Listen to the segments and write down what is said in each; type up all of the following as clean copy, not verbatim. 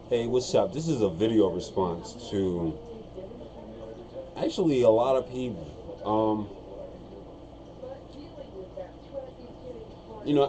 Hey, what's up? This is a video response to actually a lot of people.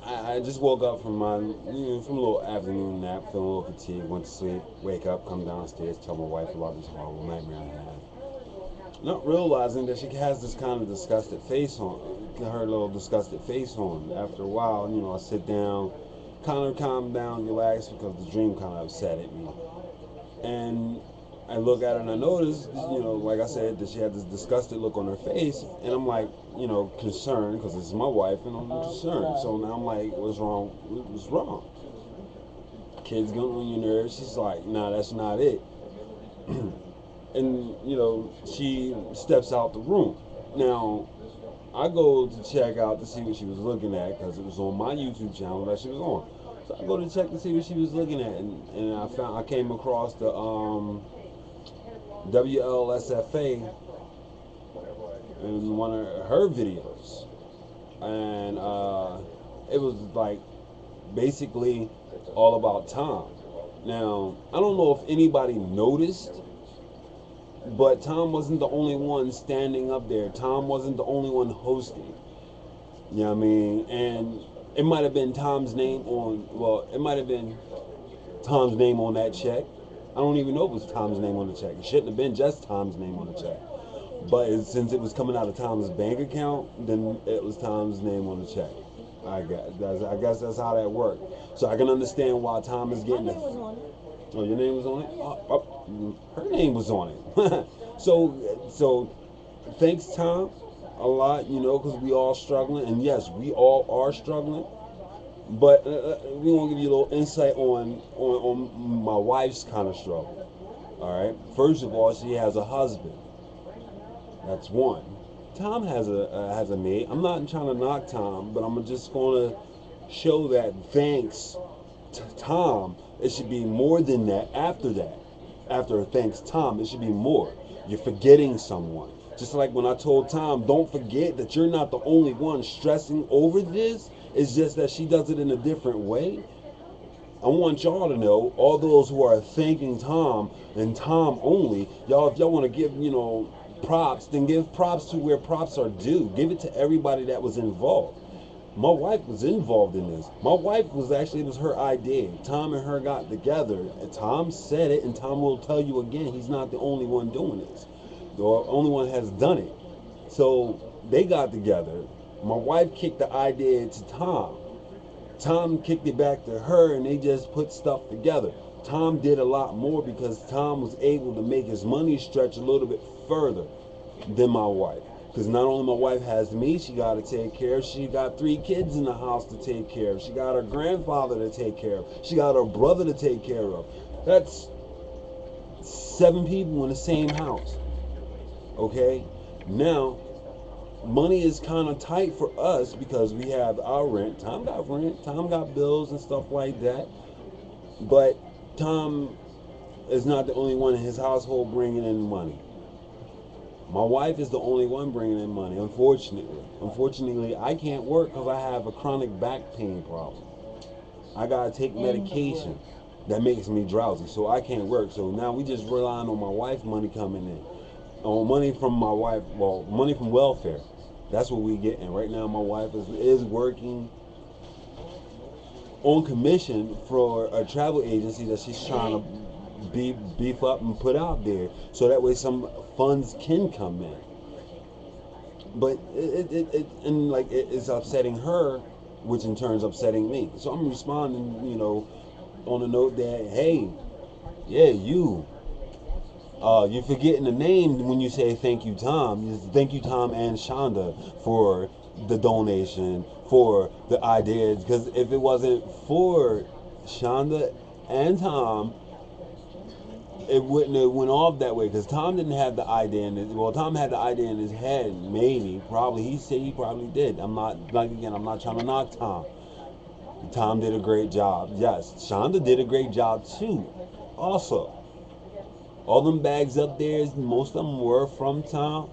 I just woke up from from a little afternoon nap, feeling a little fatigued, went to sleep, wake up, come downstairs, tell my wife about this horrible nightmare I had. Not realizing that she has this kind of disgusted face on, her little disgusted face on. After a while, I sit down, kind of calm down, relax because the dream kind of upset at me. And I look at her and I notice, like I said, that she had this disgusted look on her face, and I'm like, concerned because this is my wife, and I'm concerned. So now I'm like, what's wrong? What's wrong? Kids getting on your nerves. She's like, nah, that's not it. And she steps out the room. Now I go to check out to see what she was looking at because it was on my YouTube channel that she was on. So I go to check to see what she was looking at, and I came across the wlsfa in one of her videos, and it was like basically all about Tom. Now I don't know if anybody noticed, but Tom wasn't the only one standing up there. Tom wasn't the only one hosting. You know what I mean? And it might have been Tom's name on, well, it might have been Tom's name on that check. I don't even know if it was Tom's name on the check. It shouldn't have been just Tom's name on the check. But since it was coming out of Tom's bank account, then it was Tom's name on the check. I guess that's how that worked. So I can understand why Tom is getting it. Oh, your name was on it? Her name was on it. so thanks, Tom, a lot, because we all struggling. And yes, we all are struggling. But we want to give you a little insight on my wife's kind of struggle. All right. First of all, she has a husband. That's one. Tom has a mate. I'm not trying to knock Tom, but I'm just going to show that thanks to Tom, it should be more than that. After that, after thanks Tom, it should be more. You're forgetting someone. Just like when I told Tom, don't forget that you're not the only one stressing over this. It's just that she does it in a different way. I want y'all to know, all those who are thanking Tom and Tom only, y'all, if y'all want to give, props, then give props to where props are due. Give it to everybody that was involved. My wife was involved in this. My wife was actually, it was her idea. Tom and her got together. And Tom said it, and Tom will tell you again, he's not the only one doing this. The only one has done it. So they got together. My wife kicked the idea to Tom. Tom kicked it back to her, and they just put stuff together. Tom did a lot more because Tom was able to make his money stretch a little bit further than my wife. Because not only my wife has me, she got to take care of. She got 3 kids in the house to take care of. She got her grandfather to take care of. She got her brother to take care of. That's 7 people in the same house. Okay? Now, money is kind of tight for us because we have our rent. Tom got bills and stuff like that. But Tom is not the only one in his household bringing in money. My wife is the only one bringing in money, unfortunately. I can't work because I have a chronic back pain problem. I gotta take medication that makes me drowsy, so I can't work. So now we just relying on my wife's money coming in, on money from my wife, well, money from welfare. That's what we getting right now. My wife is working on commission for a travel agency that she's trying to beef up and put out there, so that way some funds can come in. But it's upsetting her, which in turn is upsetting me. So I'm responding, on the note that, hey, yeah, you're forgetting the name when you say thank you, Tom. Thank you, Tom and Chanda, for the donation, for the ideas. Because if it wasn't for Chanda and Tom, it wouldn't have went off that way. Because Tom didn't have the idea in his, well, Tom had the idea in his head, maybe, probably. He said he probably did. I'm not trying to knock Tom. Tom did a great job. Yes, Chanda did a great job too. Also, all them bags up there, most of them were from Tom,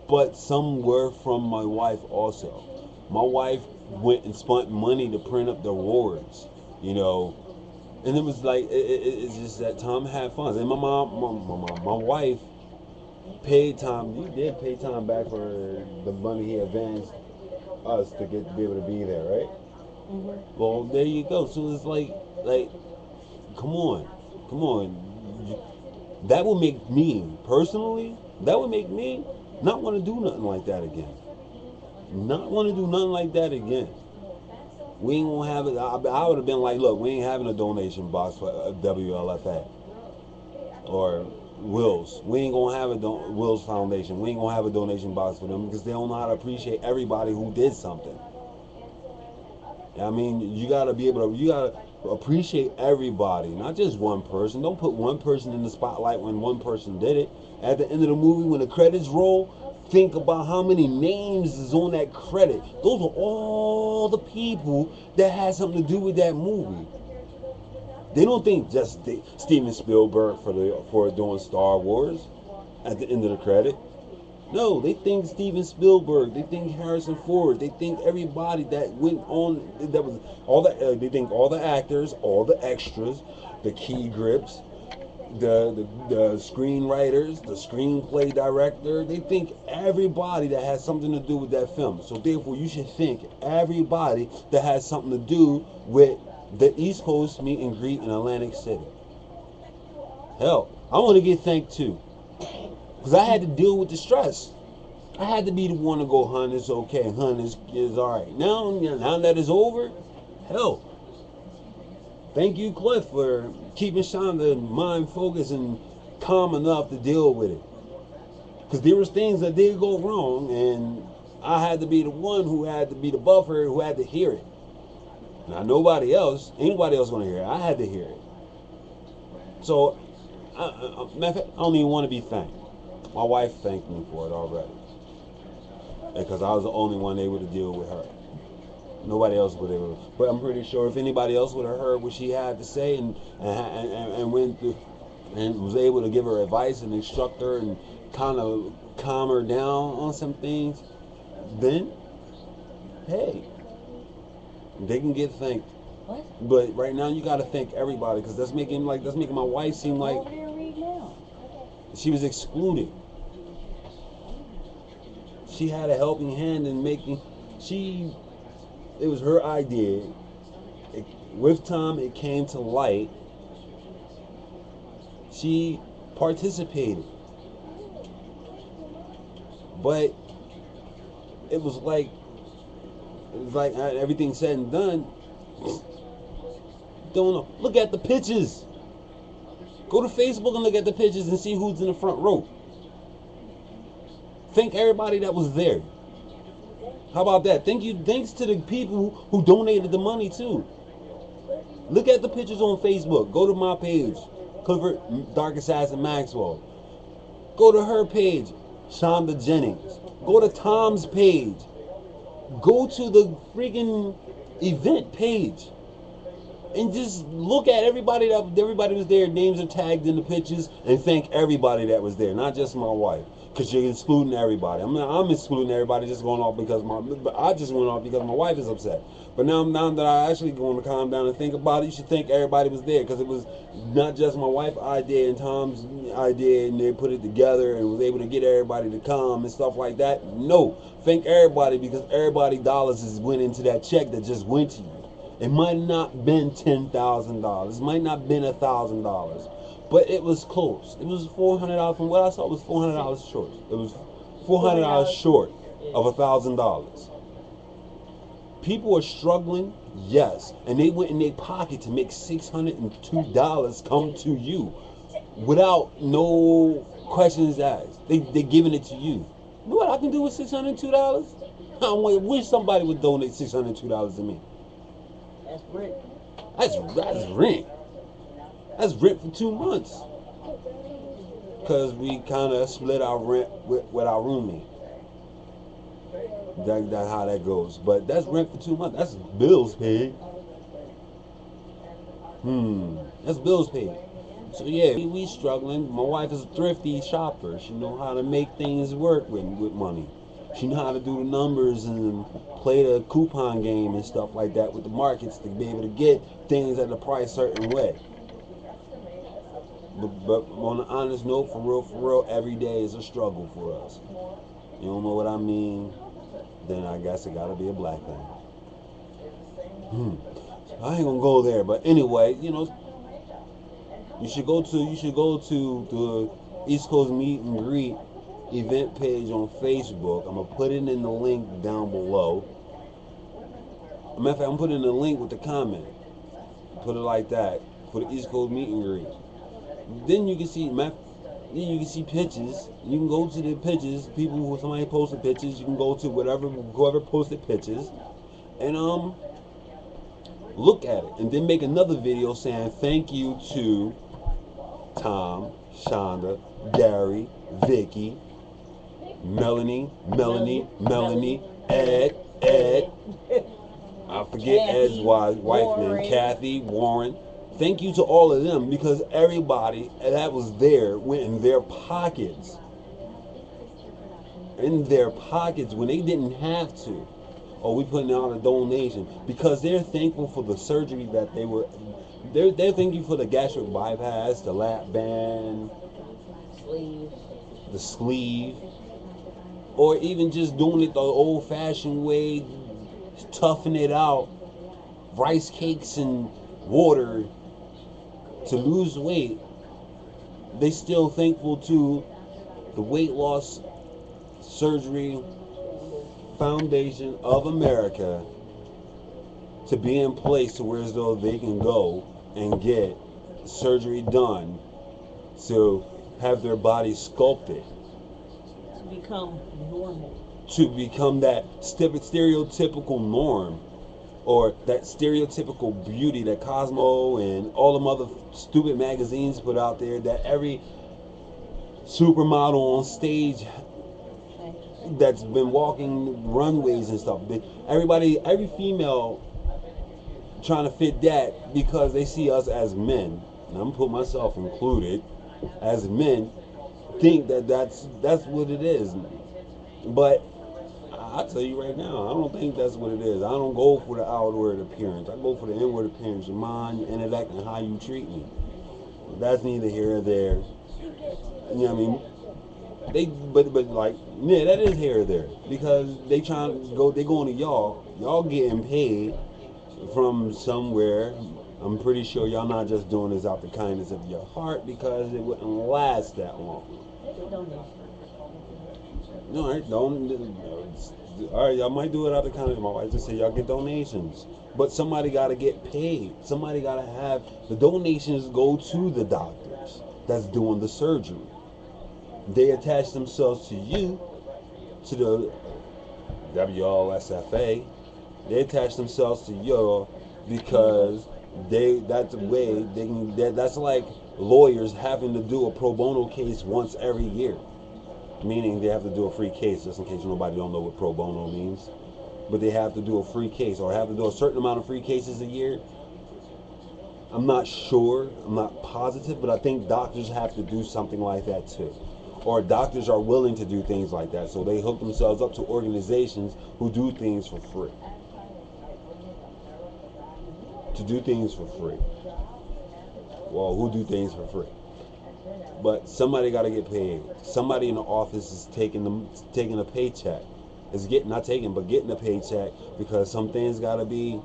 but some were from my wife also. My wife went and spent money to print up the awards, And it was like it's just that Tom had fun. And my wife paid Tom. He did pay Tom back for the money he advanced us to get to be able to be there, right? Well, there you go. So it's like, come on, come on. That would make me personally. That would make me not want to do nothing like that again. Not want to do nothing like that again. We ain't gonna have it. I would have been like, look, we ain't having a donation box for WLFA or Wills. We ain't gonna have a Wills Foundation. We ain't gonna have a donation box for them because they don't know how to appreciate everybody who did something. I mean, you gotta be able to. You gotta appreciate everybody, not just one person. Don't put one person in the spotlight when one person did it. At the end of the movie, when the credits roll, think about how many names is on that credit. Those are all the people that had something to do with that movie. They don't think just Steven Spielberg for doing Star Wars at the end of the credit. No, they think Steven Spielberg. They think Harrison Ford. They think everybody that went on. That was all the. They think all the actors, all the extras, the key grips, the screenwriters, the screenplay director. They think everybody that has something to do with that film. So therefore, you should think everybody that has something to do with the East Coast meet and greet in Atlantic City. Hell, I want to get thanked too, because I had to deal with the stress. I had to be the one to go, hun, it's okay, hun, it's all right. Now that it's over, hell, thank you, Cliff, for keeping Shonda mind focused and calm enough to deal with it. Because there was things that did go wrong, and I had to be the one who had to be the buffer, who had to hear it. Now, anybody else going to hear it. I had to hear it. So, matter of fact, I don't even want to be thanked. My wife thanked me for it already. Because I was the only one able to deal with her. Nobody else would have. But I'm pretty sure if anybody else would have heard what she had to say and went through and was able to give her advice and instruct her and kind of calm her down on some things, then hey, they can get thanked. What? But right now you got to thank everybody because that's making my wife seem like she was excluded. She had a helping hand in making. It was her idea. With time, it came to light. She participated, but it was like everything said and done. Don't know. Look at the pictures. Go to Facebook and look at the pictures and see who's in the front row. Thank everybody that was there. How about that? Thanks to the people who donated the money too. Look at the pictures on Facebook. Go to my page, Clifford Dark Assassin Maxwell. Go to her page, Shonda Jennings. Go to Tom's page. Go to the freaking event page. And just look at everybody was there. Names are tagged in the pictures, and thank everybody that was there, not just my wife, because you're excluding everybody. I'm excluding everybody just going off because I just went off because my wife is upset. But now that I actually going to calm down and think about it, you should think everybody was there because it was not just my wife's idea and Tom's idea, and they put it together and was able to get everybody to come and stuff like that. No, thank everybody because everybody dollars is went into that check that just went to you. It might not been $10,000. It might not been $1,000, but it was close. It was $400. From what I saw, it was $400 short. It was $400 short of $1,000. People are struggling, yes, and they went in their pocket to make $602 come to you without no questions asked. They giving it to you. You know what I can do with $602? I wish somebody would donate $602 to me. That's rent. That's rent. That's rent for 2 months. Because we kind of split our rent with our roommate. That's how that goes. But that's rent for 2 months. That's bills paid. That's bills paid. So yeah, we struggling. My wife is a thrifty shopper. She know how to make things work with money. She know how to do the numbers and play the coupon game and stuff like that with the markets to be able to get things at a price certain way. But on an honest note, for real, every day is a struggle for us. You don't know what I mean? Then I guess it gotta be a black thing. I ain't gonna go there, but anyway, you should go to the East Coast Meet and Greet event page on Facebook. I'm gonna put it in the link down below. Matter of fact, I'm putting the link with the comment. Put it like that for the East Coast Meet and Greet. Then you can see pictures. You can go to the pictures. Somebody posted pictures. You can go to whoever posted pictures, and look at it, and then make another video saying thank you to Tom, Chanda, Gary, Vicky, Melanie, Ed. I forget Ed's wife name, Kathy, Warren. Thank you to all of them, because everybody that was there went in their pockets. In their pockets when they didn't have to. Or we putting out a donation because they're thankful for the surgery that they're thanking for the gastric bypass, the lap band, the sleeve, or even just doing it the old-fashioned way, toughing it out, rice cakes and water to lose weight. They still thankful to the weight loss surgery Foundation of America to be in place to where as though they can go and get surgery done to have their body sculpted to become normal, to become that stereotypical norm, or that stereotypical beauty that Cosmo and all them other stupid magazines put out there, that every supermodel on stage that's been walking runways and stuff, every female trying to fit that because they see us as men, and I'm putting myself included, as men, think that's what it is. But I'll tell you right now, I don't think that's what it is. I don't go for the outward appearance. I go for the inward appearance. Your mind, your intellect, and how you treat me. That's neither here or there. You know what I mean? That is here or there, because they going to y'all getting paid from somewhere. I'm pretty sure y'all not just doing this out the kindness of your heart, because it wouldn't last that long. No, all right, y'all might do it out of kindness. My wife just said y'all get donations, but somebody got to get paid. Somebody got to have the donations go to the doctors that's doing the surgery. They attach themselves to you, to the wlsfa. They attach themselves to you because that's the way they can. That's like lawyers having to do a pro bono case once every year, meaning they have to do a free case, just in case nobody don't know what pro bono means. But they have to do a free case, or have to do a certain amount of free cases a year. I'm not sure, I'm not positive, but I think doctors have to do something like that too. Or doctors are willing to do things like that, so they hook themselves up to organizations who do things for free. To do things for free. Well, who do things for free? But somebody got to get paid. Somebody in the office is taking a paycheck. Getting a paycheck, because some things got to be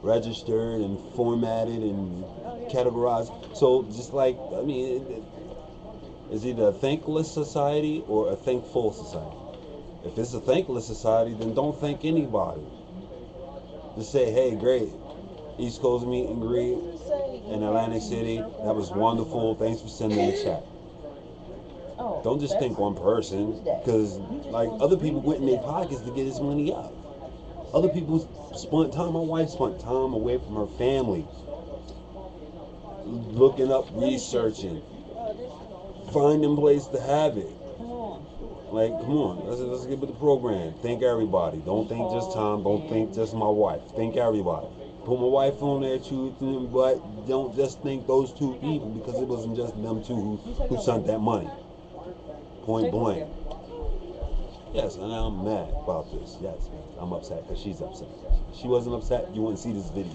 registered and formatted and categorized. So just like, I mean, it's either a thankless society or a thankful society. If it's a thankless society, then don't thank anybody. Just say, hey, great, East Coast Meet and Greet in Atlantic City, that was wonderful, thanks for sending the check. Don't just thank one person, because like other people went in their pockets to get this money up. Other people spent time. My wife spent time away from her family, looking up, researching, finding place to have it. Like, come on, let's get with the program. Thank everybody. Don't thank just Tom. Don't thank just my wife. Thank everybody. Put my wife on there too, but don't just thank those two people, because it wasn't just them two who sent that money. Point blank. Yes, and I'm mad about this. Yes, I'm upset because she's upset. If she wasn't upset, you wouldn't see this video.